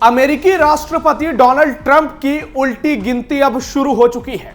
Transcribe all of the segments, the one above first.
अमेरिकी राष्ट्रपति Donald Trump की उल्टी गिनती अब शुरू हो चुकी है।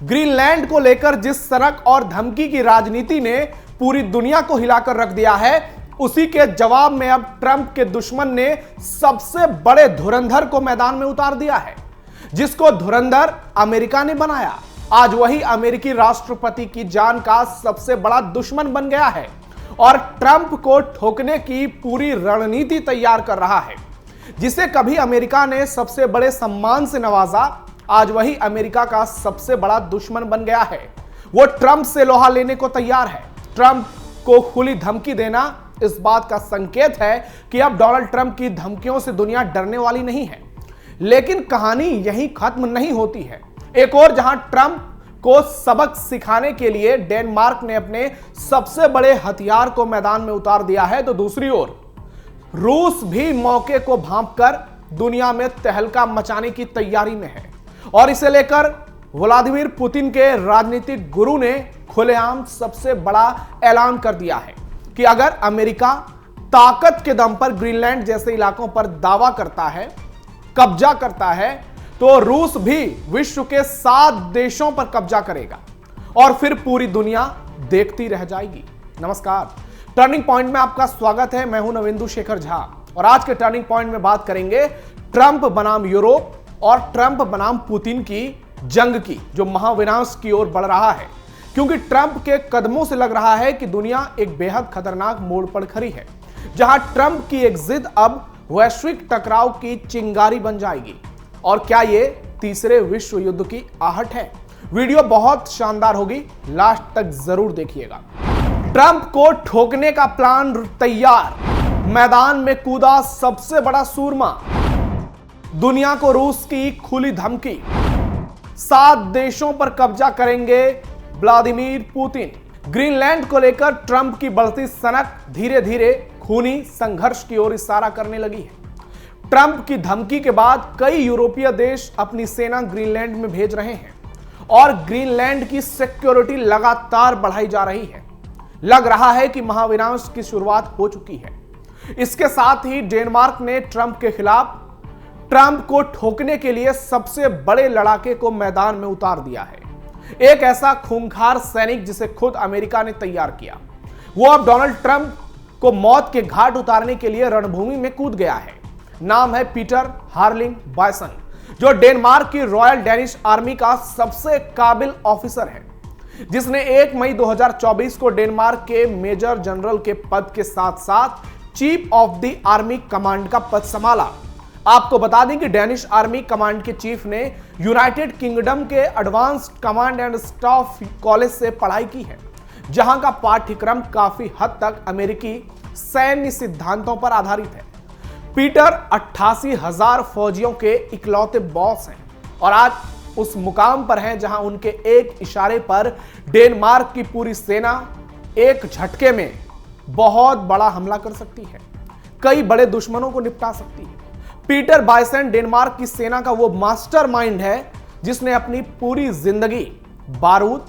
ग्रीनलैंड को लेकर जिस सनक और धमकी की राजनीति ने पूरी दुनिया को हिलाकर रख दिया है, उसी के जवाब में अब ट्रंप के दुश्मन ने सबसे बड़े धुरंधर को मैदान में उतार दिया है। जिसको धुरंधर अमेरिका ने बनाया, आज वही अमेरिकी राष्ट्रपति की जान का सबसे बड़ा दुश्मन बन गया है और ट्रंप को ठोकने की पूरी रणनीति तैयार कर रहा है। जिसे कभी अमेरिका ने सबसे बड़े सम्मान से नवाजा, आज वही अमेरिका का सबसे बड़ा दुश्मन बन गया है। वो ट्रंप से लोहा लेने को तैयार है। ट्रंप को खुली धमकी देना इस बात का संकेत है कि अब डोनाल्ड ट्रंप की धमकियों से दुनिया डरने वाली नहीं है। लेकिन कहानी यहीं खत्म नहीं होती है। एक और जहां ट्रंप को सबक सिखाने के लिए डेनमार्क ने अपने सबसे बड़े हथियार को मैदान में उतार दिया है, तो दूसरी ओर रूस भी मौके को भांपकर दुनिया में तहलका मचाने की तैयारी में है और इसे लेकर व्लादिमीर पुतिन के राजनीतिक गुरु ने खुलेआम सबसे बड़ा ऐलान कर दिया है कि अगर अमेरिका ताकत के दम पर ग्रीनलैंड जैसे इलाकों पर दावा करता है, कब्जा करता है, तो रूस भी विश्व के 7 देशों पर कब्जा करेगा और फिर पूरी दुनिया देखती रह जाएगी। नमस्कार, टर्निंग पॉइंट में आपका स्वागत है। मैं हूं नवेंदु शेखर झा और आज के टर्निंग पॉइंट में बात करेंगे ट्रंप बनाम यूरोप और ट्रंप बनाम पुतिन की जंग की, जो महाविनाश की ओर बढ़ रहा है। क्योंकि ट्रंप के कदमों से लग रहा है कि दुनिया एक बेहद खतरनाक मोड़ पर खड़ी है, जहां ट्रंप की एक जिद अब वैश्विक टकराव की चिंगारी बन जाएगी। और क्या ये तीसरे विश्व युद्ध की आहट है? वीडियो बहुत शानदार होगी, लास्ट तक जरूर देखिएगा। ट्रंप को ठोकने का प्लान तैयार, मैदान में कूदा सबसे बड़ा सूरमा, दुनिया को रूस की खुली धमकी, 7 देशों पर कब्जा करेंगे व्लादिमीर पुतिन। ग्रीनलैंड को लेकर ट्रंप की बढ़ती सनक धीरे धीरे खूनी संघर्ष की ओर इशारा करने लगी है। ट्रंप की धमकी के बाद कई यूरोपीय देश अपनी सेना ग्रीनलैंड में भेज रहे हैं और ग्रीनलैंड की सिक्योरिटी लगातार बढ़ाई जा रही है। लग रहा है कि महाविनाश की शुरुआत हो चुकी है। इसके साथ ही डेनमार्क ने ट्रंप के खिलाफ ट्रंप को ठोकने के लिए सबसे बड़े लड़ाके को मैदान में उतार दिया है। एक ऐसा खूंखार सैनिक जिसे खुद अमेरिका ने तैयार किया। वो अब डोनाल्ड ट्रंप को मौत के घाट उतारने के लिए रणभूमि में कूद गया है। नाम है पीटर हार्लिंग बायसन, जो डेनमार्क की रॉयल डेनिश आर्मी का सबसे काबिल ऑफिसर है, जिसने 1 मई 2024 को डेनमार्क के मेजर जनरल के पद के साथ साथ chief of the army command का पद संभाला। आपको बता दें कि डेनिश आर्मी कमांड के चीफ ने यूनाइटेड किंगडम के advanced command and staff college से पढ़ाई की है, जहां का पाठ्यक्रम काफी हद तक अमेरिकी सैन्य सिद्धांतों पर आधारित है। पीटर 88,000 फौजियों के इकलौते बॉस हैं और आज उस मुकाम पर हैं जहां उनके एक इशारे पर डेनमार्क की पूरी सेना एक झटके में बहुत बड़ा हमला कर सकती है, कई बड़े दुश्मनों को निपटा सकती है। पीटर बायसन डेनमार्क की सेना का वो मास्टरमाइंड है जिसने अपनी पूरी जिंदगी बारूद,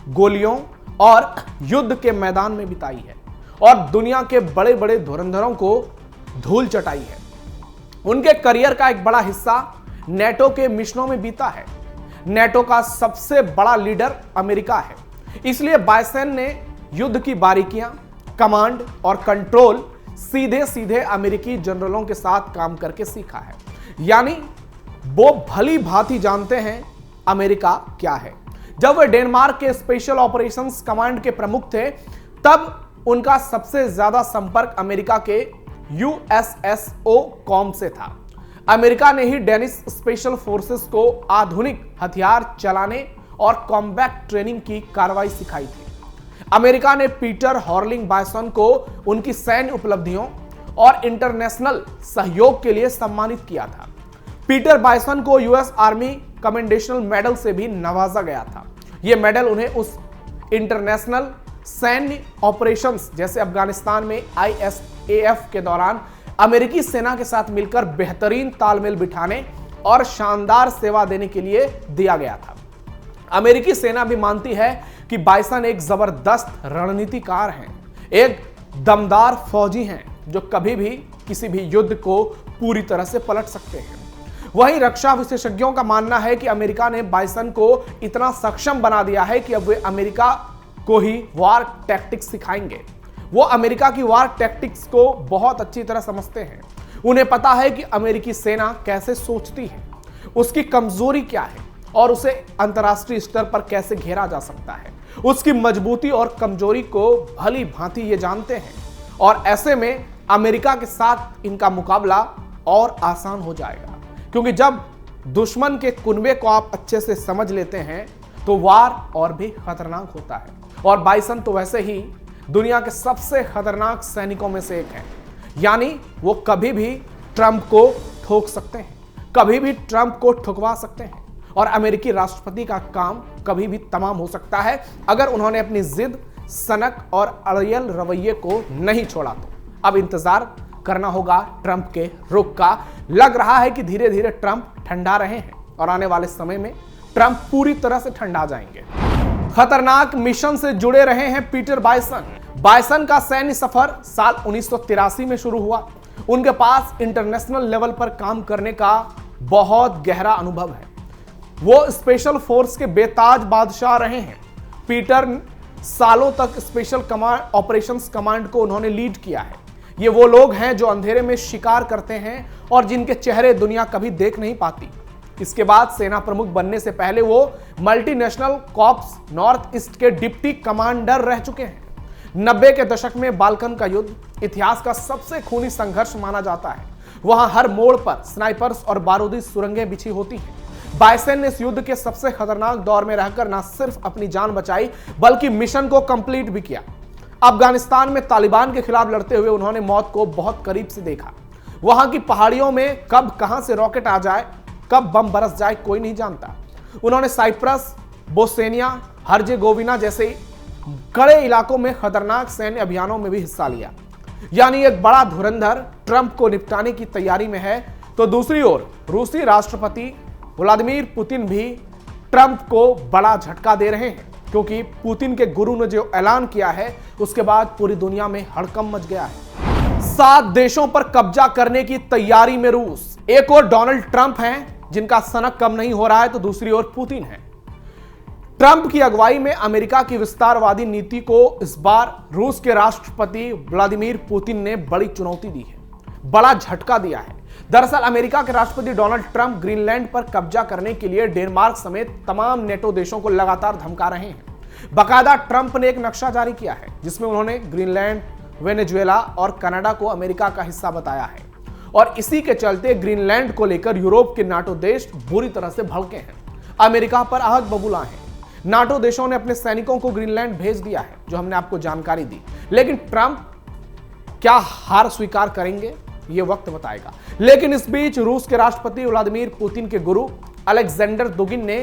गोलियों और युद्ध के मैदान में बिताई है और दुनिया के बड़े बड़े धुरंधरों को धूल चटाई है। उनके करियर का एक बड़ा हिस्सा नेटो के मिशनों में बीता है। नेटो का सबसे बड़ा लीडर अमेरिका है, इसलिए बायसन ने युद्ध की बारीकियां, कमांड और कंट्रोल सीधे सीधे अमेरिकी जनरलों के साथ काम करके सीखा है। यानी वो भली भांति जानते हैं अमेरिका क्या है। जब वे डेनमार्क के स्पेशल ऑपरेशंस कमांड के प्रमुख थे, तब उनका सबसे ज्यादा संपर्क अमेरिका के USSO कॉम से था। अमेरिका ने ही डेनिश स्पेशल फोर्सेस को आधुनिक हथियार चलाने और कॉम्बैट ट्रेनिंग की कार्रवाई सिखाई थी। अमेरिका ने पीटर हॉर्लिंग बायसन को उनकी सैन्य उपलब्धियों और इंटरनेशनल सहयोग के लिए सम्मानित किया था। पीटर बायसन को US आर्मी कमेंडेशनल मेडल से भी नवाजा गया था। यह मेडल उन्हें उस इंटरनेशनल सैन्य ऑपरेशंस जैसे अफगानिस्तान में ISAF के दौरान अमेरिकी सेना के साथ मिलकर बेहतरीन तालमेल बिठाने और शानदार सेवा देने के लिए दिया गया था। अमेरिकी सेना भी मानती है कि बायसन एक जबरदस्त रणनीतिकार हैं, एक दमदार फौजी हैं जो कभी भी किसी भी युद्ध को पूरी तरह से पलट सकते हैं। वहीं रक्षा विशेषज्ञों का मानना है कि अमेरिका ने बाइसन को इतना सक्षम बना दिया है कि अब वे अमेरिका को ही वार टैक्टिक्स सिखाएंगे। वो अमेरिका की वार टैक्टिक्स को बहुत अच्छी तरह समझते हैं। उन्हें पता है कि अमेरिकी सेना कैसे सोचती है, उसकी कमजोरी क्या है और उसे अंतर्राष्ट्रीय स्तर पर कैसे घेरा जा सकता है। उसकी मजबूती और कमजोरी को भली भांति ये जानते हैं और ऐसे में अमेरिका के साथ इनका मुकाबला और आसान हो जाएगा, क्योंकि जब दुश्मन के कुनबे को आप अच्छे से समझ लेते हैं तो वार और भी खतरनाक होता है। और बाइसन तो वैसे ही दुनिया के सबसे खतरनाक सैनिकों में से एक है, यानी वो कभी भी ट्रंप को ठोक सकते हैं, कभी भी ट्रंप को ठुकवा सकते हैं और अमेरिकी राष्ट्रपति का काम कभी भी तमाम हो सकता है अगर उन्होंने अपनी जिद, सनक और अड़ियल रवैये को नहीं छोड़ा तो। अब इंतजार करना होगा ट्रंप के रुख का। लग रहा है कि धीरे धीरे ट्रंप ठंडा रहे हैं और आने वाले समय में ट्रंप पूरी तरह से ठंडा जाएंगे। खतरनाक मिशन से जुड़े रहे हैं पीटर बाइसन। बाइसन का सैन्य सफर साल 1983 में शुरू हुआ। उनके पास इंटरनेशनल लेवल पर काम करने का बहुत गहरा अनुभव है। वो स्पेशल फोर्स के बेताज बादशाह रहे हैं। पीटर सालों तक स्पेशल कमांड ऑपरेशंस कमांड को उन्होंने लीड किया है। ये वो लोग हैं जो अंधेरे में शिकार करते हैं और जिनके चेहरे दुनिया कभी देख नहीं पाती। इसके बाद सेना प्रमुख बनने से पहले वो मल्टीनेशनल कॉर्प्स नॉर्थ ईस्ट के डिप्टी कमांडर रह चुके हैं। 90 के दशक में बाल्कन का युद्ध इतिहास का सबसे खूनी संघर्ष माना जाता है। वहां हर मोड़ पर स्नाइपर्स और बारूदी सुरंगें बिछी होती हैं। बाइसन ने इस युद्ध के सबसे खतरनाक दौर में रहकर न सिर्फ अपनी जान बचाई बल्कि मिशन को कंप्लीट भी किया। अफगानिस्तान में तालिबान के खिलाफ लड़ते हुए उन्होंने मौत को बहुत करीब से देखा। वहां की पहाड़ियों में कब कहां से रॉकेट आ जाए, कब बम बरस जाए, कोई नहीं जानता। उन्होंने साइप्रस, बोस्निया, हर्जेगोविना जैसे कड़े इलाकों में खतरनाक सैन्य अभियानों में भी हिस्सा लिया। यानी एक बड़ा धुरंधर ट्रंप को निपटाने की तैयारी में है, तो दूसरी ओर रूसी राष्ट्रपति व्लादिमीर पुतिन भी ट्रंप को बड़ा झटका दे रहे हैं, क्योंकि पुतिन के गुरु ने जो ऐलान किया है उसके बाद पूरी दुनिया में हड़कंप मच गया है। 7 देशों पर कब्जा करने की तैयारी में रूस। एक और डोनाल्ड ट्रंप हैं जिनका सनक कम नहीं हो रहा है, तो दूसरी ओर पुतिन है। ट्रंप की अगुवाई में अमेरिका की विस्तारवादी नीति को इस बार रूस के राष्ट्रपति व्लादिमीर पुतिन ने बड़ी चुनौती दी है, बड़ा झटका दिया है। दरअसल अमेरिका के राष्ट्रपति डोनाल्ड ट्रंप ग्रीनलैंड पर कब्जा करने के लिए डेनमार्क समेत तमाम नेटो देशों को लगातार धमका रहे हैं। बाकायदा ट्रंप ने एक नक्शा जारी किया है जिसमें उन्होंने ग्रीनलैंड, वेनेजुएला और कनाडा को अमेरिका का हिस्सा बताया है और इसी के चलते ग्रीनलैंड को लेकर यूरोप के नाटो देश बुरी तरह से भड़के हैं। अमेरिका पर आहत बबूला है। नाटो देशों ने अपने सैनिकों को ग्रीनलैंड भेज दिया है, जो हमने आपको जानकारी दी, लेकिन ट्रंप क्या हार स्वीकार करेंगे ये वक्त बताएगा। लेकिन इस बीच रूस के राष्ट्रपति व्लादिमीर पुतिन के गुरु अलेक्जेंडर दुगिन ने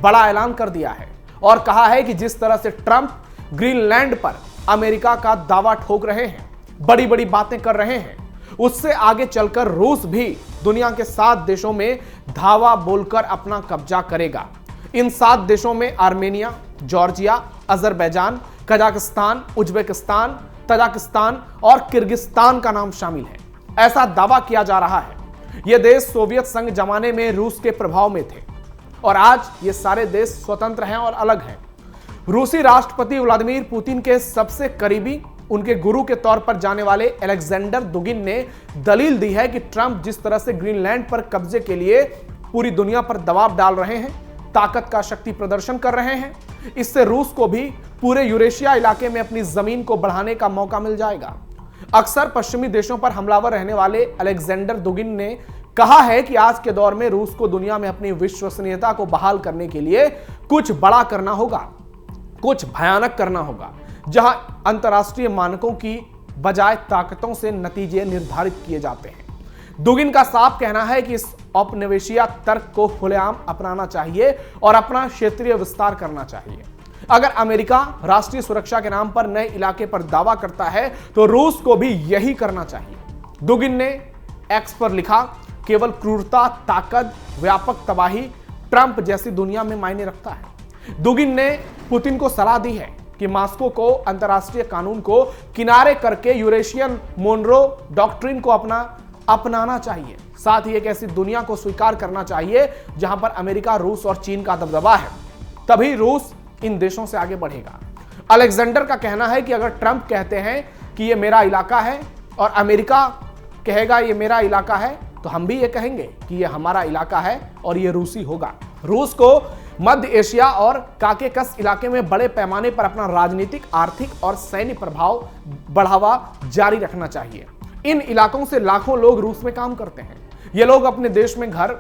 बड़ा ऐलान कर दिया है और कहा है कि जिस तरह से ट्रंप ग्रीनलैंड पर अमेरिका का दावा ठोक रहे हैं, बड़ी बड़ी बातें कर रहे हैं, उससे आगे चलकर रूस भी दुनिया के 7 देशों में धावा बोलकर अपना कब्जा करेगा। इन 7 देशों में Armenia, Georgia, Azerbaijan, Kazakhstan, Uzbekistan, Tajikistan और किर्गिस्तान का नाम शामिल है। ऐसा दावा किया जा रहा है। ये देश सोवियत संघ जमाने में रूस के प्रभाव में थे और आज ये सारे देश स्वतंत्र हैं और अलग हैं। रूसी राष्ट्रपति व्लादिमीर पुतिन के सबसे करीबी, उनके गुरु के तौर पर जाने वाले अलेक्जेंडर दुगिन ने दलील दी है कि ट्रंप जिस तरह से ग्रीनलैंड पर कब्जे के लिए पूरी दुनिया पर दबाव डाल रहे हैं, ताकत का शक्ति प्रदर्शन कर रहे हैं, इससे रूस को भी पूरे यूरेशिया इलाके में अपनी जमीन को बढ़ाने का मौका मिल जाएगा। अक्सर पश्चिमी देशों पर हमलावर रहने वाले अलेक्जेंडर दुगिन ने कहा है कि आज के दौर में रूस को दुनिया में अपनी विश्वसनीयता को बहाल करने के लिए कुछ बड़ा करना होगा, कुछ भयानक करना होगा, जहां अंतर्राष्ट्रीय मानकों की बजाय ताकतों से नतीजे निर्धारित किए जाते हैं। दुगिन का साफ कहना है कि इस औपनिवेशिया तर्क को खुलेआम अपनाना चाहिए और अपना क्षेत्रीय विस्तार करना चाहिए। अगर अमेरिका राष्ट्रीय सुरक्षा के नाम पर नए इलाके पर दावा करता है तो रूस को भी यही करना चाहिए। दुगिन ने एक्स पर लिखा, केवल क्रूरता, ताकत, व्यापक तबाही ट्रंप जैसी दुनिया में मायने रखता है। दुगिन ने पुतिन को सलाह दी है कि मॉस्को को अंतर्राष्ट्रीय कानून को किनारे करके यूरेशियन मोनरो डॉक्ट्रिन को अपनाना चाहिए। साथ ही एक ऐसी दुनिया को स्वीकार करना चाहिए जहां पर अमेरिका, रूस और चीन का दबदबा है। तभी रूस इन देशों से आगे बढ़ेगा। अलेक्जेंडर का कहना है कि अगर ट्रंप कहते हैं कि ये मेरा इलाका है और अमेरिका कहेगा ये मेरा इलाका है, तो हम भी ये कहेंगे कि ये हमारा इलाका है और ये रूसी होगा। रूस को मध्य एशिया और काकेकस इलाके में बड़े पैमाने पर अपना राजनीतिक, आर्थिक और सैन्य प्रभाव बढ़ावा जारी रखना चाहिए। इन इलाकों से लाखों लोग रूस में काम करते हैं। ये लोग अपने देश में घर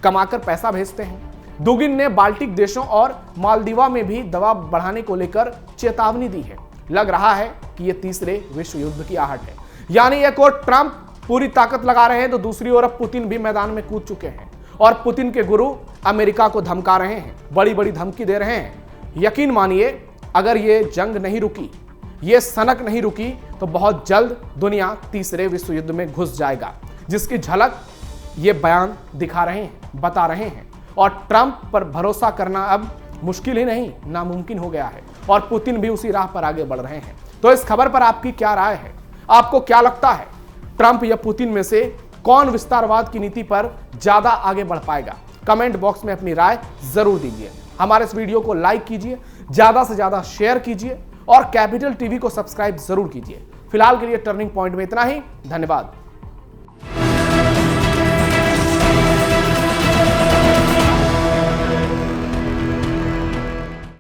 कमाकर पैसा भेजते हैं। दुगिन ने बाल्टिक देशों और मालदीवा में भी दबाव बढ़ाने को लेकर चेतावनी दी है। लग रहा है कि यह तीसरे विश्व युद्ध की आहट है। यानी एक और ट्रंप पूरी ताकत लगा रहे हैं तो दूसरी ओर अब पुतिन भी मैदान में कूद चुके हैं और पुतिन के गुरु अमेरिका को धमका रहे हैं, बड़ी बड़ी धमकी दे रहे हैं। यकीन मानिए, अगर ये जंग नहीं रुकी, ये सनक नहीं रुकी, तो बहुत जल्द दुनिया तीसरे विश्व युद्ध में घुस जाएगा, जिसकी झलक ये बयान दिखा रहे हैं, बता रहे हैं। और ट्रंप पर भरोसा करना अब मुश्किल ही नहीं, नामुमकिन हो गया है और पुतिन भी उसी राह पर आगे बढ़ रहे हैं। तो इस खबर पर आपकी क्या राय है? आपको क्या लगता है, ट्रंप या पुतिन में से कौन विस्तारवाद की नीति पर ज्यादा आगे बढ़ पाएगा? कमेंट बॉक्स में अपनी राय जरूर दीजिए। हमारे इस वीडियो को लाइक कीजिए, ज्यादा से ज्यादा शेयर कीजिए और कैपिटल टीवी को सब्सक्राइब जरूर कीजिए। फिलहाल के लिए टर्निंग पॉइंट में इतना ही। धन्यवाद।